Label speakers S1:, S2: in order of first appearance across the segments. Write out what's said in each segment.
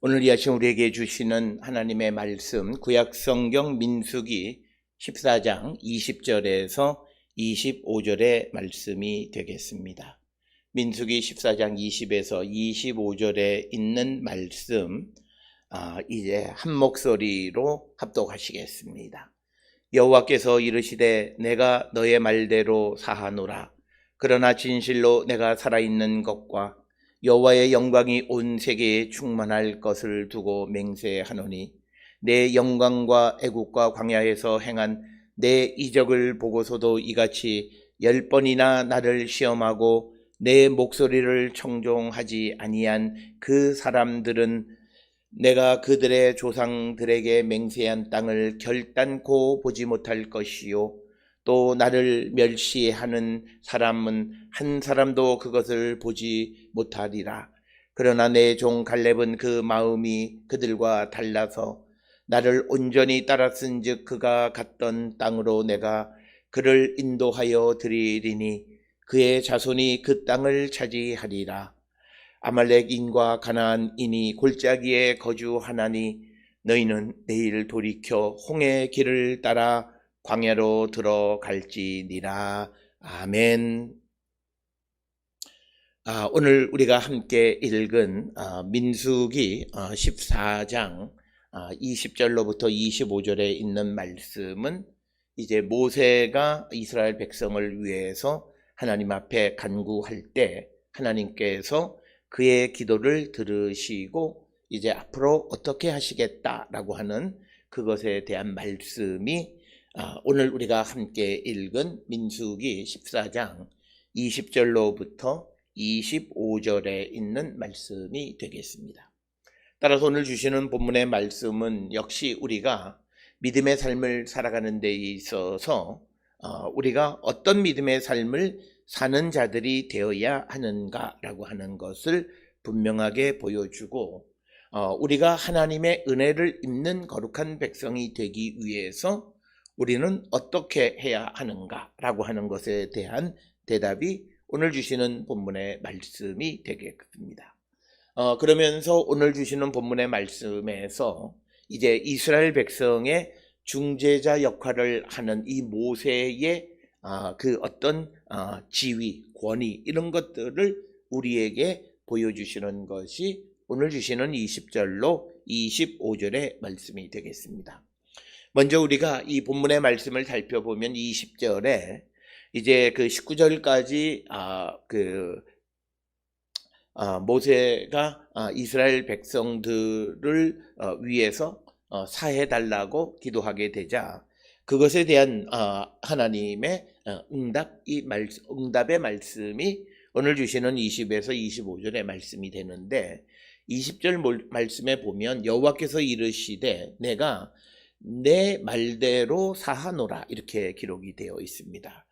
S1: 오늘 이 아침 우리에게 주시는 하나님의 말씀, 구약성경 민수기 14장 20절에서 25절의 말씀이 되겠습니다. 민수기 14장 20에서 25절에 있는 말씀, 이제 한 목소리로 합독하시겠습니다. 여호와께서 이르시되 내가 너의 말대로 사하노라. 그러나 진실로 내가 살아있는 것과 여호와의 영광이 온 세계에 충만할 것을 두고 맹세하노니 내 영광과 애국과 광야에서 행한 내 이적을 보고서도 이같이 10번이나 나를 시험하고 내 목소리를 청종하지 아니한 그 사람들은 내가 그들의 조상들에게 맹세한 땅을 결단코 보지 못할 것이요 또 나를 멸시하는 사람은 한 사람도 그것을 보지 못하리라. 그러나 내 종 갈렙은 그 마음이 그들과 달라서 나를 온전히 따랐은즉 그가 갔던 땅으로 내가 그를 인도하여 드리리니 그의 자손이 그 땅을 차지하리라. 아말렉인과 가나안인이 골짜기에 거주하나니 너희는 내일 돌이켜 홍해 길을 따라 광야로 들어갈지니라. 아멘. 오늘 우리가 함께 읽은 민수기 14장 20절로부터 25절에 있는 말씀은 이제 모세가 이스라엘 백성을 위해서 하나님 앞에 간구할 때 하나님께서 그의 기도를 들으시고 이제 앞으로 어떻게 하시겠다라고 하는 그것에 대한 말씀이 오늘 우리가 함께 읽은 민수기 14장 20절로부터 25절에 있는 말씀이 되겠습니다. 따라서 오늘 주시는 본문의 말씀은 역시 우리가 믿음의 삶을 살아가는 데 있어서 우리가 어떤 믿음의 삶을 사는 자들이 되어야 하는가라고 하는 것을 분명하게 보여주고 우리가 하나님의 은혜를 입는 거룩한 백성이 되기 위해서 우리는 어떻게 해야 하는가라고 하는 것에 대한 대답이 오늘 주시는 본문의 말씀이 되겠습니다. 그러면서 오늘 주시는 본문의 말씀에서 이제 이스라엘 백성의 중재자 역할을 하는 이 모세의 그 어떤 지위, 권위 이런 것들을 우리에게 보여주시는 것이 오늘 주시는 20절로 25절의 말씀이 되겠습니다. 먼저 우리가 이 본문의 말씀을 살펴보면 20절에 이제 그 19절까지 모세가 이스라엘 백성들을 위해서 사해달라고 기도하게 되자 그것에 대한 하나님의 응답의 말씀이 오늘 주시는 20에서 25절의 말씀이 되는데 20절 말씀에 보면 여호와께서 이르시되 내가 내 말대로 사하노라 이렇게 기록이 되어 있습니다.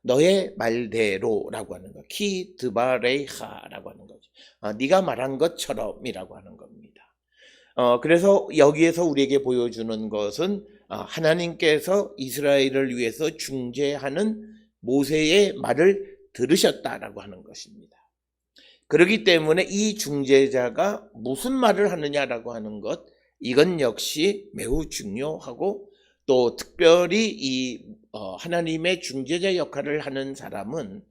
S1: 너의 말대로라고 하는 것, 키 드바레이하라고 하는 거죠. 네가 말한 것처럼이라고 하는 겁니다. 그래서 여기에서 우리에게 보여주는 것은 하나님께서 이스라엘을 위해서 중재하는 모세의 말을 들으셨다라고 하는 것입니다. 그렇기 때문에 이 중재자가 무슨 말을 하느냐라고 하는 것, 이건 역시 매우 중요하고 또 특별히 이 하나님의 중재자 역할을 하는 사람은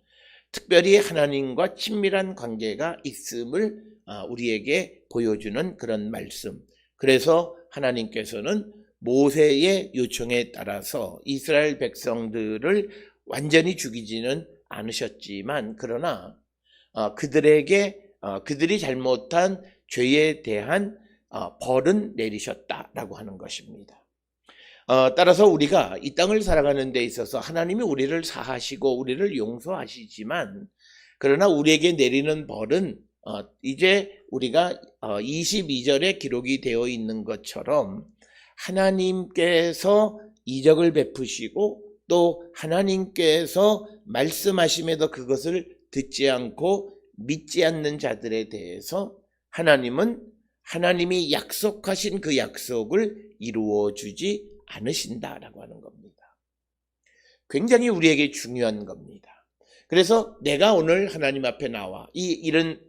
S1: 특별히 하나님과 친밀한 관계가 있음을 우리에게 보여주는 그런 말씀. 그래서 하나님께서는 모세의 요청에 따라서 이스라엘 백성들을 완전히 죽이지는 않으셨지만 그러나 그들이 잘못한 죄에 대한 벌은 내리셨다라고 하는 것입니다. 따라서 우리가 이 땅을 살아가는 데 있어서 하나님이 우리를 사하시고 우리를 용서하시지만 그러나 우리에게 내리는 벌은 이제 우리가 22절에 기록이 되어 있는 것처럼 하나님께서 이적을 베푸시고 또 하나님께서 말씀하심에도 그것을 듣지 않고 믿지 않는 자들에 대해서 하나님이 약속하신 그 약속을 이루어주지 않으신다라고 하는 겁니다. 굉장히 우리에게 중요한 겁니다. 그래서 내가 오늘 하나님 앞에 나와 이른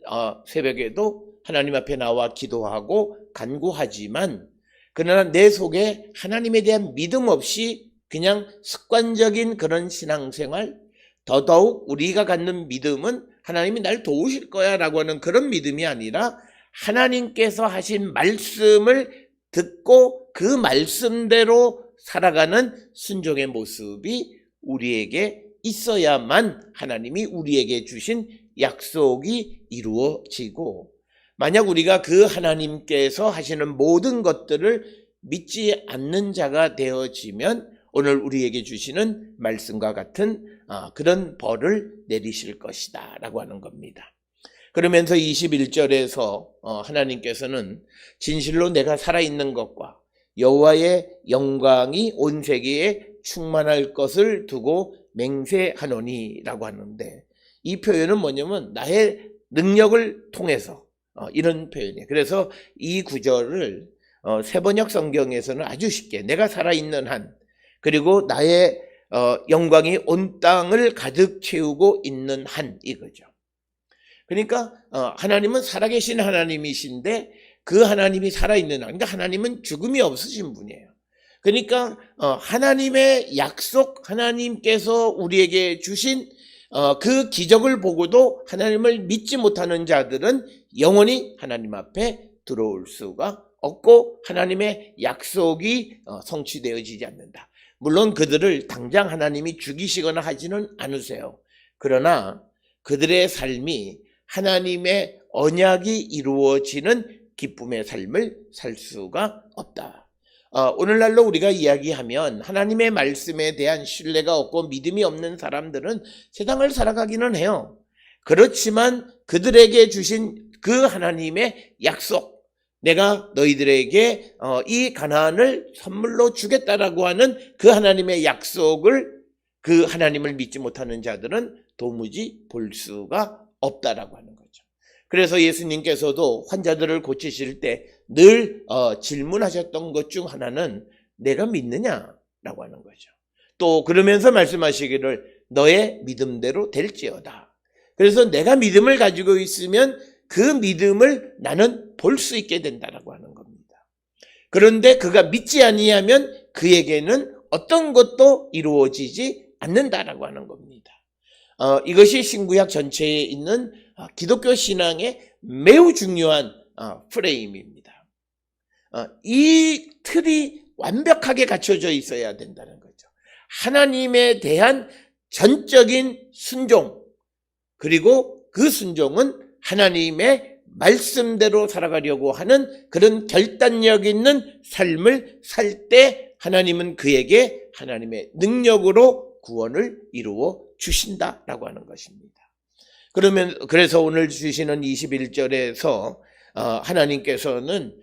S1: 새벽에도 하나님 앞에 나와 기도하고 간구하지만 그러나 내 속에 하나님에 대한 믿음 없이 그냥 습관적인 그런 신앙생활, 더더욱 우리가 갖는 믿음은 하나님이 날 도우실 거야 라고 하는 그런 믿음이 아니라 하나님께서 하신 말씀을 듣고 그 말씀대로 살아가는 순종의 모습이 우리에게 있어야만 하나님이 우리에게 주신 약속이 이루어지고, 만약 우리가 그 하나님께서 하시는 모든 것들을 믿지 않는 자가 되어지면 오늘 우리에게 주시는 말씀과 같은 그런 벌을 내리실 것이다 라고 하는 겁니다. 그러면서 21절에서 하나님께서는 진실로 내가 살아있는 것과 여호와의 영광이 온 세계에 충만할 것을 두고 맹세하노니 라고 하는데, 이 표현은 뭐냐면 나의 능력을 통해서 이런 표현이에요. 그래서 이 구절을 세번역 성경에서는 아주 쉽게 내가 살아있는 한, 그리고 나의 영광이 온 땅을 가득 채우고 있는 한, 이거죠. 그러니까 하나님은 살아계신 하나님이신데 그 하나님이 살아있는 한, 그러니까 하나님은 죽음이 없으신 분이에요. 그러니까 하나님의 약속, 하나님께서 우리에게 주신 그 기적을 보고도 하나님을 믿지 못하는 자들은 영원히 하나님 앞에 들어올 수가 없고 하나님의 약속이 성취되어지지 않는다. 물론 그들을 당장 하나님이 죽이시거나 하지는 않으세요. 그러나 그들의 삶이 하나님의 언약이 이루어지는 기쁨의 삶을 살 수가 없다. 오늘날로 우리가 이야기하면 하나님의 말씀에 대한 신뢰가 없고 믿음이 없는 사람들은 세상을 살아가기는 해요. 그렇지만 그들에게 주신 그 하나님의 약속, 내가 너희들에게 이 가나안을 선물로 주겠다라고 하는 그 하나님의 약속을, 그 하나님을 믿지 못하는 자들은 도무지 볼 수가 없다라고 하는 거죠. 그래서 예수님께서도 환자들을 고치실 때 늘 질문하셨던 것 중 하나는 내가 믿느냐라고 하는 거죠. 또 그러면서 말씀하시기를 너의 믿음대로 될지어다. 그래서 내가 믿음을 가지고 있으면 그 믿음을 나는 볼 수 있게 된다라고 하는 겁니다. 그런데 그가 믿지 아니하면 그에게는 어떤 것도 이루어지지 않는다라고 하는 겁니다. 이것이 신구약 전체에 있는 기독교 신앙의 매우 중요한 프레임입니다. 이 틀이 완벽하게 갖춰져 있어야 된다는 거죠. 하나님에 대한 전적인 순종, 그리고 그 순종은 하나님의 말씀대로 살아가려고 하는 그런 결단력 있는 삶을 살 때 하나님은 그에게 하나님의 능력으로 구원을 이루어 주신다라고 하는 것입니다. 그래서 오늘 주시는 21절에서 하나님께서는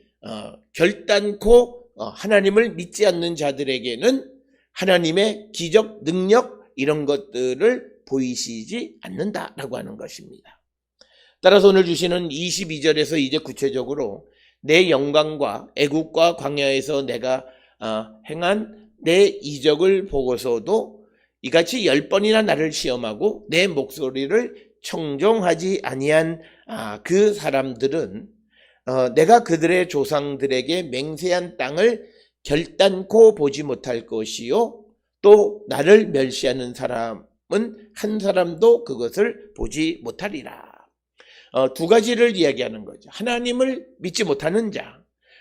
S1: 결단코 하나님을 믿지 않는 자들에게는 하나님의 기적, 능력 이런 것들을 보이시지 않는다라고 하는 것입니다. 따라서 오늘 주시는 22절에서 이제 구체적으로 내 영광과 애국과 광야에서 내가 행한 내 이적을 보고서도 이같이 10번이나 나를 시험하고 내 목소리를 청종하지 아니한 그 사람들은 내가 그들의 조상들에게 맹세한 땅을 결단코 보지 못할 것이요 또 나를 멸시하는 사람은 한 사람도 그것을 보지 못하리라. 두 가지를 이야기하는 거죠. 하나님을 믿지 못하는 자,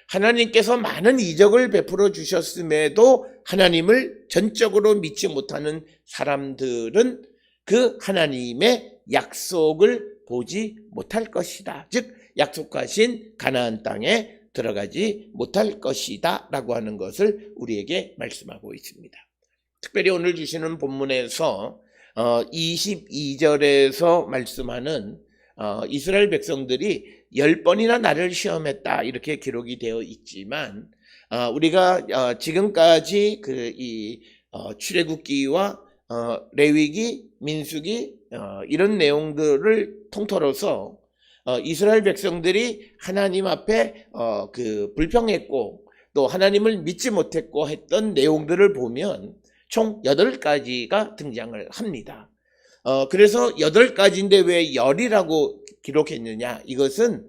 S1: 하나님께서 많은 이적을 베풀어 주셨음에도 하나님을 전적으로 믿지 못하는 사람들은 그 하나님의 약속을 보지 못할 것이다. 즉 약속하신 가나안 땅에 들어가지 못할 것이다 라고 하는 것을 우리에게 말씀하고 있습니다. 특별히 오늘 주시는 본문에서 22절에서 말씀하는 이스라엘 백성들이 10번이나 나를 시험했다 이렇게 기록이 되어 있지만 우리가 지금까지 출애굽기와 레위기, 민수기 이런 내용들을 통틀어서 이스라엘 백성들이 하나님 앞에 불평했고 또 하나님을 믿지 못했고 했던 내용들을 보면 총 8가지가 등장을 합니다. 그래서 8가지인데 왜 열이라고 기록했느냐? 이것은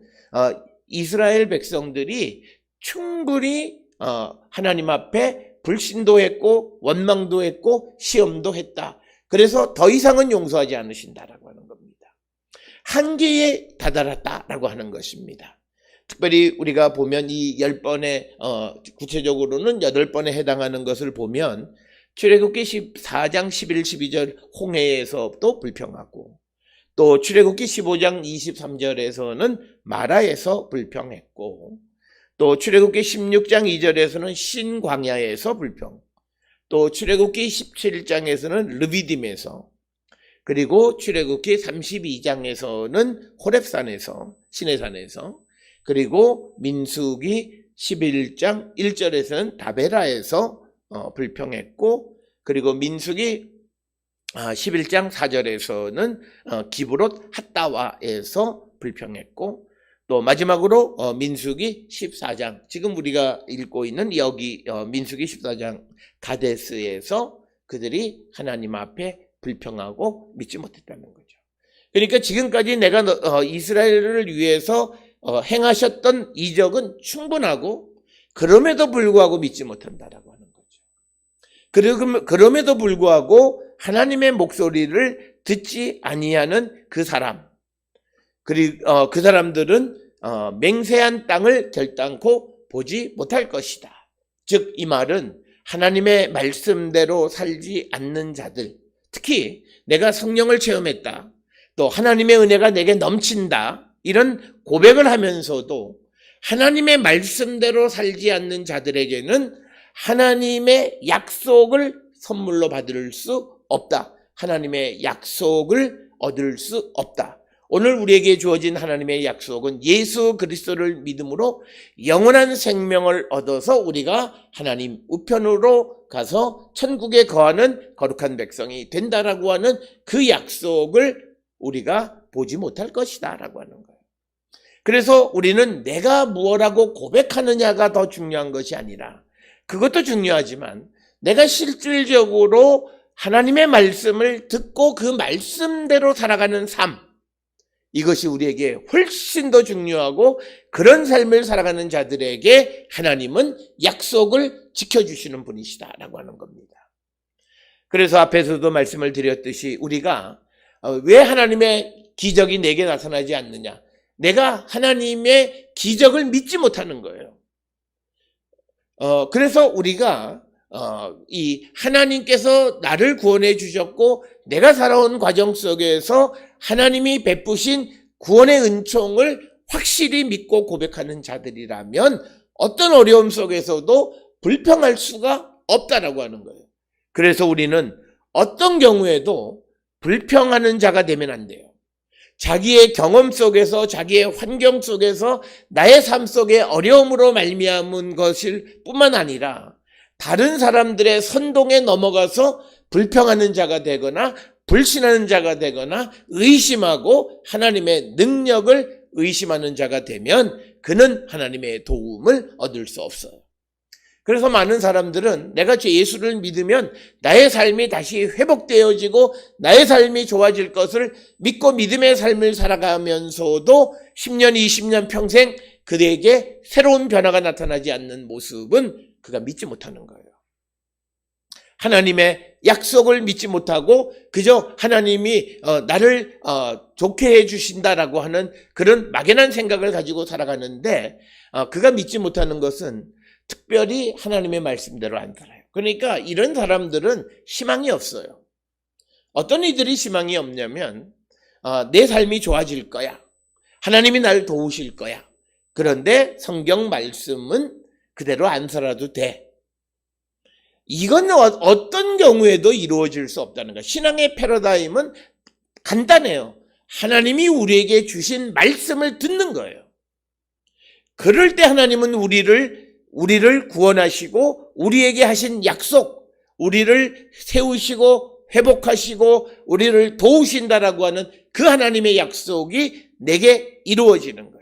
S1: 이스라엘 백성들이 충분히 하나님 앞에 불신도 했고 원망도 했고 시험도 했다. 그래서 더 이상은 용서하지 않으신다라고 하는 겁니다. 한계에 다다랐다라고 하는 것입니다. 특별히 우리가 보면 이 10번에 구체적으로는 8번에 해당하는 것을 보면 출애굽기 14장 11, 12절 홍해에서도 불평하고 또 출애굽기 15장 23절에서는 마라에서 불평했고 또 출애굽기 16장 2절에서는 신광야에서 불평, 또 출애굽기 17장에서는 르비딤에서, 그리고 출애굽기 32장에서는 호렙산에서, 시내산에서, 그리고 민수기 11장 1절에서는 다베라에서 불평했고, 그리고 민수기 11장 4절에서는 기브롯 핫다와에서 불평했고, 또 마지막으로 민수기 14장, 지금 우리가 읽고 있는 여기 민수기 14장 가데스에서 그들이 하나님 앞에 불평하고 믿지 못했다는 거죠. 그러니까 지금까지 내가 이스라엘을 위해서 행하셨던 이적은 충분하고 그럼에도 불구하고 믿지 못한다라고 하는 거죠. 그럼에도 불구하고 하나님의 목소리를 듣지 아니하는 그 사람, 그리고 그 사람들은 맹세한 땅을 결단코 보지 못할 것이다. 즉 이 말은 하나님의 말씀대로 살지 않는 자들, 특히 내가 성령을 체험했다, 또 하나님의 은혜가 내게 넘친다, 이런 고백을 하면서도 하나님의 말씀대로 살지 않는 자들에게는 하나님의 약속을 선물로 받을 수 없다. 하나님의 약속을 얻을 수 없다. 오늘 우리에게 주어진 하나님의 약속은 예수 그리스도를 믿음으로 영원한 생명을 얻어서 우리가 하나님 우편으로 가서 천국에 거하는 거룩한 백성이 된다라고 하는 그 약속을 우리가 보지 못할 것이다 라고 하는 거예요. 그래서 우리는 내가 무엇라고 고백하느냐가 더 중요한 것이 아니라, 그것도 중요하지만 내가 실질적으로 하나님의 말씀을 듣고 그 말씀대로 살아가는 삶, 이것이 우리에게 훨씬 더 중요하고, 그런 삶을 살아가는 자들에게 하나님은 약속을 지켜주시는 분이시다라고 하는 겁니다. 그래서 앞에서도 말씀을 드렸듯이 우리가 왜 하나님의 기적이 내게 나타나지 않느냐, 내가 하나님의 기적을 믿지 못하는 거예요. 그래서 우리가 이 하나님께서 나를 구원해 주셨고 내가 살아온 과정 속에서 하나님이 베푸신 구원의 은총을 확실히 믿고 고백하는 자들이라면 어떤 어려움 속에서도 불평할 수가 없다라고 하는 거예요. 그래서 우리는 어떤 경우에도 불평하는 자가 되면 안 돼요. 자기의 경험 속에서, 자기의 환경 속에서, 나의 삶 속에 어려움으로 말미암은 것일 뿐만 아니라 다른 사람들의 선동에 넘어가서 불평하는 자가 되거나 불신하는 자가 되거나 의심하고 하나님의 능력을 의심하는 자가 되면 그는 하나님의 도움을 얻을 수 없어요. 그래서 많은 사람들은 내가 예수를 믿으면 나의 삶이 다시 회복되어지고 나의 삶이 좋아질 것을 믿고 믿음의 삶을 살아가면서도 10년, 20년 평생 그에게 새로운 변화가 나타나지 않는 모습은 그가 믿지 못하는 거예요. 하나님의 약속을 믿지 못하고 그저 하나님이 나를 좋게 해주신다라고 하는 그런 막연한 생각을 가지고 살아가는데, 그가 믿지 못하는 것은 특별히 하나님의 말씀대로 안 살아요. 그러니까 이런 사람들은 희망이 없어요. 어떤 이들이 희망이 없냐면 내 삶이 좋아질 거야, 하나님이 나를 도우실 거야, 그런데 성경 말씀은 그대로 안 살아도 돼. 이건 어떤 경우에도 이루어질 수 없다는 거예요. 신앙의 패러다임은 간단해요. 하나님이 우리에게 주신 말씀을 듣는 거예요. 그럴 때 하나님은 우리를 구원하시고 우리에게 하신 약속, 우리를 세우시고 회복하시고 우리를 도우신다라고 하는 그 하나님의 약속이 내게 이루어지는 거예요.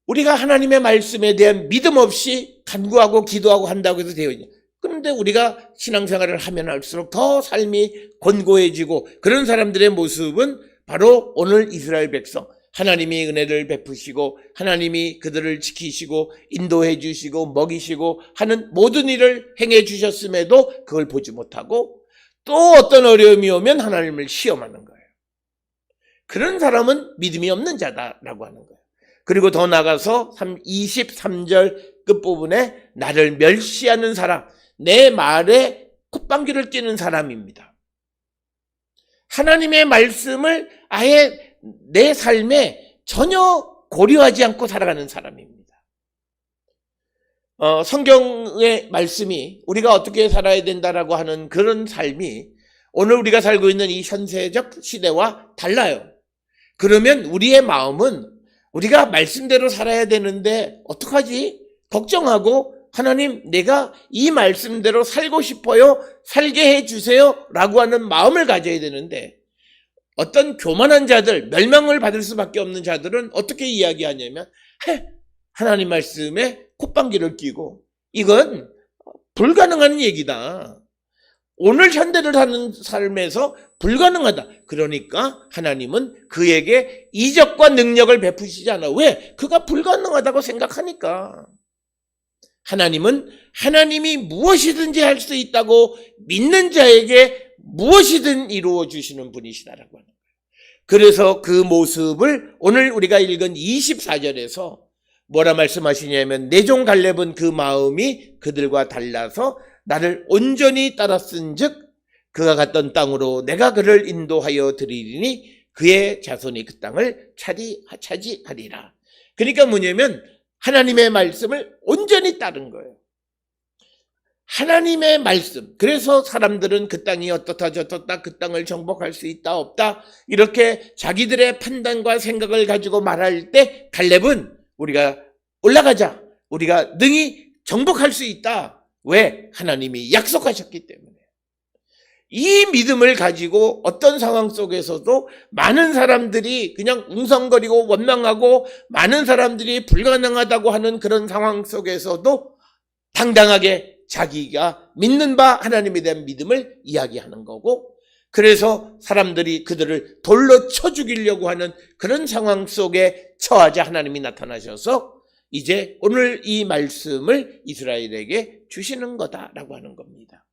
S1: 우리가 하나님의 말씀에 대한 믿음 없이 간구하고 기도하고 한다고 해서 되어있냐. 그런데 우리가 신앙생활을 하면 할수록 더 삶이 권고해지고 그런 사람들의 모습은 바로 오늘 이스라엘 백성, 하나님이 은혜를 베푸시고 하나님이 그들을 지키시고 인도해 주시고 먹이시고 하는 모든 일을 행해 주셨음에도 그걸 보지 못하고 또 어떤 어려움이 오면 하나님을 시험하는 거예요. 그런 사람은 믿음이 없는 자다라고 하는 거예요. 그리고 더 나가서 23절 끝부분에 나를 멸시하는 사람, 내 말에 콧방귀를 뀌는 사람입니다. 하나님의 말씀을 아예 내 삶에 전혀 고려하지 않고 살아가는 사람입니다. 성경의 말씀이 우리가 어떻게 살아야 된다라고 하는 그런 삶이 오늘 우리가 살고 있는 이 현세적 시대와 달라요. 그러면 우리의 마음은 우리가 말씀대로 살아야 되는데 어떡하지? 걱정하고 하나님 내가 이 말씀대로 살고 싶어요. 살게 해주세요. 라고 하는 마음을 가져야 되는데 어떤 교만한 자들, 멸망을 받을 수밖에 없는 자들은 어떻게 이야기하냐면 하나님 말씀에 콧방귀를 뀌고 이건 불가능한 얘기다. 오늘 현대를 사는 삶에서 불가능하다. 그러니까 하나님은 그에게 이적과 능력을 베푸시지 않아. 왜? 그가 불가능하다고 생각하니까. 하나님은 하나님이 무엇이든지 할 수 있다고 믿는 자에게 무엇이든 이루어 주시는 분이시다라고 하는 거예요. 그래서 그 모습을 오늘 우리가 읽은 24절에서 뭐라 말씀하시냐면 내 종 갈렙은 그 마음이 그들과 달라서 나를 온전히 따랐은즉 그가 갔던 땅으로 내가 그를 인도하여 드리리니 그의 자손이 그 땅을 차지하리라. 그러니까 뭐냐면 하나님의 말씀을 온전히 따른 거예요. 하나님의 말씀. 그래서 사람들은 그 땅이 어떻다 저떻다 그 땅을 정복할 수 있다 없다 이렇게 자기들의 판단과 생각을 가지고 말할 때 갈렙은 우리가 올라가자. 우리가 능히 정복할 수 있다. 왜? 하나님이 약속하셨기 때문에. 이 믿음을 가지고 어떤 상황 속에서도 많은 사람들이 그냥 웅성거리고 원망하고 많은 사람들이 불가능하다고 하는 그런 상황 속에서도 당당하게 자기가 믿는 바 하나님에 대한 믿음을 이야기하는 거고 그래서 사람들이 그들을 돌로 쳐 죽이려고 하는 그런 상황 속에 처하자 하나님이 나타나셔서 이제 오늘 이 말씀을 이스라엘에게 주시는 거다라고 하는 겁니다.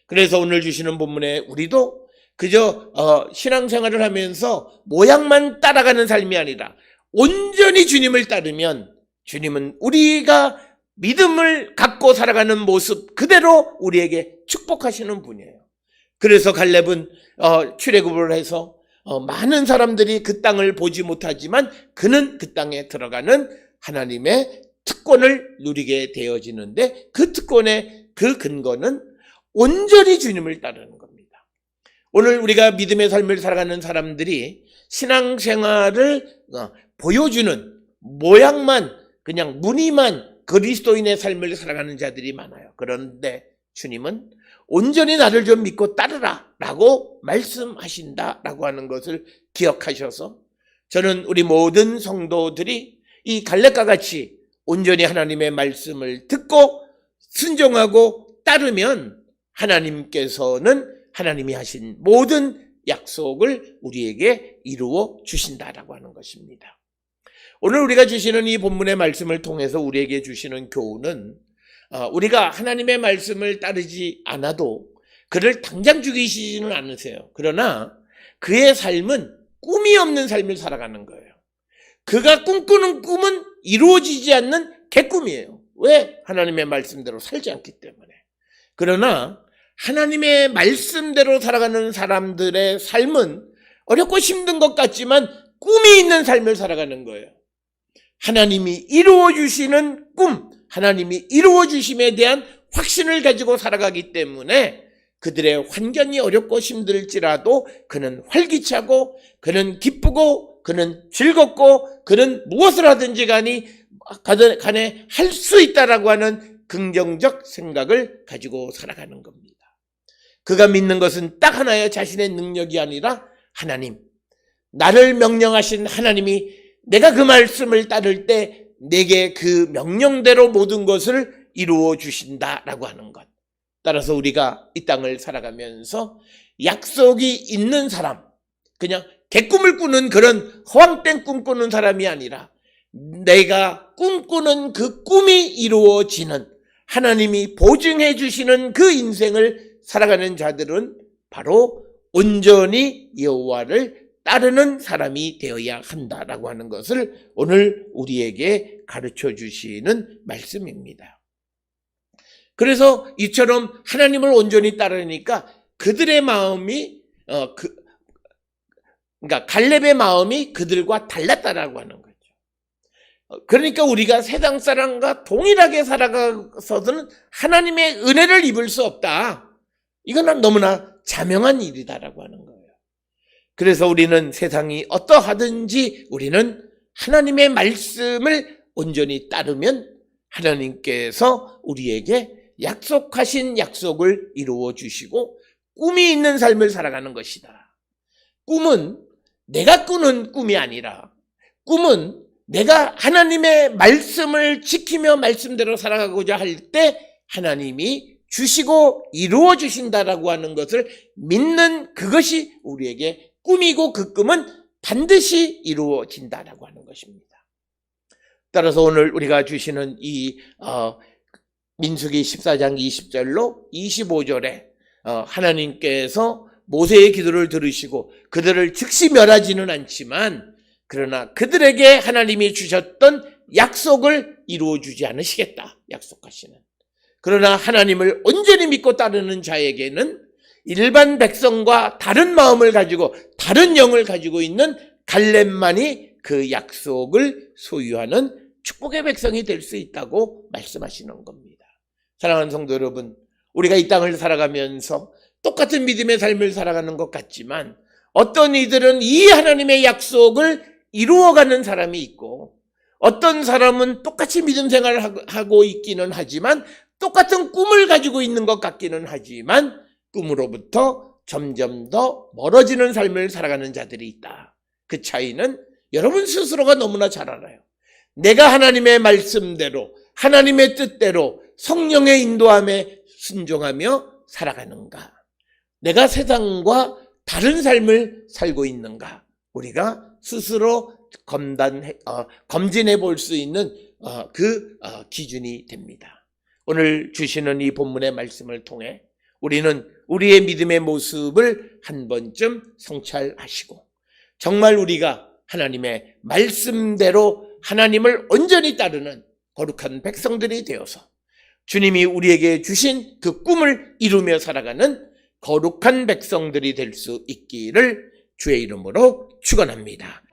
S1: 그래서 오늘 주시는 본문에 우리도 그저 신앙생활을 하면서 모양만 따라가는 삶이 아니라 온전히 주님을 따르면 주님은 우리가 믿음을 갖고 살아가는 모습 그대로 우리에게 축복하시는 분이에요. 그래서 갈렙은 출애굽을 해서 많은 사람들이 그 땅을 보지 못하지만 그는 그 땅에 들어가는 하나님의 특권을 누리게 되어지는데 그 특권의 그 근거는 온전히 주님을 따르는 겁니다. 오늘 우리가 믿음의 삶을 살아가는 사람들이 신앙생활을 보여주는 모양만 그냥 무늬만 그리스도인의 삶을 살아가는 자들이 많아요. 그런데 주님은 온전히 나를 좀 믿고 따르라 라고 말씀하신다라고 하는 것을 기억하셔서 저는 우리 모든 성도들이 이 갈렙과 같이 온전히 하나님의 말씀을 듣고 순종하고 따르면 하나님께서는 하나님이 하신 모든 약속을 우리에게 이루어 주신다라고 하는 것입니다. 오늘 우리가 주시는 이 본문의 말씀을 통해서 우리에게 주시는 교훈은 우리가 하나님의 말씀을 따르지 않아도 그를 당장 죽이시지는 않으세요. 그러나 그의 삶은 꿈이 없는 삶을 살아가는 거예요. 그가 꿈꾸는 꿈은 이루어지지 않는 개꿈이에요. 왜? 하나님의 말씀대로 살지 않기 때문에. 그러나 하나님의 말씀대로 살아가는 사람들의 삶은 어렵고 힘든 것 같지만 꿈이 있는 삶을 살아가는 거예요. 하나님이 이루어 주시는 꿈, 하나님이 이루어 주심에 대한 확신을 가지고 살아가기 때문에 그들의 환경이 어렵고 힘들지라도 그는 활기차고 그는 기쁘고 그는 즐겁고 그는 무엇을 하든지 간에 할 수 있다라고 하는 긍정적 생각을 가지고 살아가는 겁니다. 그가 믿는 것은 딱 하나예요. 자신의 능력이 아니라 하나님. 나를 명령하신 하나님이 내가 그 말씀을 따를 때 내게 그 명령대로 모든 것을 이루어 주신다라고 하는 것. 따라서 우리가 이 땅을 살아가면서 약속이 있는 사람, 그냥 개꿈을 꾸는 그런 허황된 꿈 꾸는 사람이 아니라 내가 꿈꾸는 그 꿈이 이루어지는 하나님이 보증해 주시는 그 인생을 살아가는 자들은 바로 온전히 여호와를 따르는 사람이 되어야 한다라고 하는 것을 오늘 우리에게 가르쳐 주시는 말씀입니다. 그래서 이처럼 하나님을 온전히 따르니까 그들의 마음이 그러니까 갈렙의 마음이 그들과 달랐다라고 하는 거죠. 그러니까 우리가 세상 사람과 동일하게 살아가서는 하나님의 은혜를 입을 수 없다. 이건 너무나 자명한 일이다라고 하는 거예요. 그래서 우리는 세상이 어떠하든지 우리는 하나님의 말씀을 온전히 따르면 하나님께서 우리에게 약속하신 약속을 이루어 주시고 꿈이 있는 삶을 살아가는 것이다. 꿈은 내가 꾸는 꿈이 아니라 꿈은 내가 하나님의 말씀을 지키며 말씀대로 살아가고자 할 때 하나님이 주시고 이루어 주신다라고 하는 것을 믿는 그것이 우리에게 꿈이고 그 꿈은 반드시 이루어진다라고 하는 것입니다. 따라서 오늘 우리가 주시는 이 민수기 14장 20절로 25절에 하나님께서 모세의 기도를 들으시고 그들을 즉시 멸하지는 않지만 그러나 그들에게 하나님이 주셨던 약속을 이루어주지 않으시겠다 약속하시는. 그러나 하나님을 온전히 믿고 따르는 자에게는 일반 백성과 다른 마음을 가지고 다른 영을 가지고 있는 갈렙만이 그 약속을 소유하는 축복의 백성이 될 수 있다고 말씀하시는 겁니다. 사랑하는 성도 여러분, 우리가 이 땅을 살아가면서 똑같은 믿음의 삶을 살아가는 것 같지만 어떤 이들은 이 하나님의 약속을 이루어가는 사람이 있고 어떤 사람은 똑같이 믿음 생활을 하고 있기는 하지만 똑같은 꿈을 가지고 있는 것 같기는 하지만 꿈으로부터 점점 더 멀어지는 삶을 살아가는 자들이 있다. 그 차이는 여러분 스스로가 너무나 잘 알아요. 내가 하나님의 말씀대로 하나님의 뜻대로 성령의 인도함에 순종하며 살아가는가? 내가 세상과 다른 삶을 살고 있는가? 우리가 스스로 검진해 볼 수 있는 그 기준이 됩니다. 오늘 주시는 이 본문의 말씀을 통해 우리는 우리의 믿음의 모습을 한 번쯤 성찰하시고 정말 우리가 하나님의 말씀대로 하나님을 온전히 따르는 거룩한 백성들이 되어서 주님이 우리에게 주신 그 꿈을 이루며 살아가는 거룩한 백성들이 될 수 있기를 주의 이름으로 축원합니다.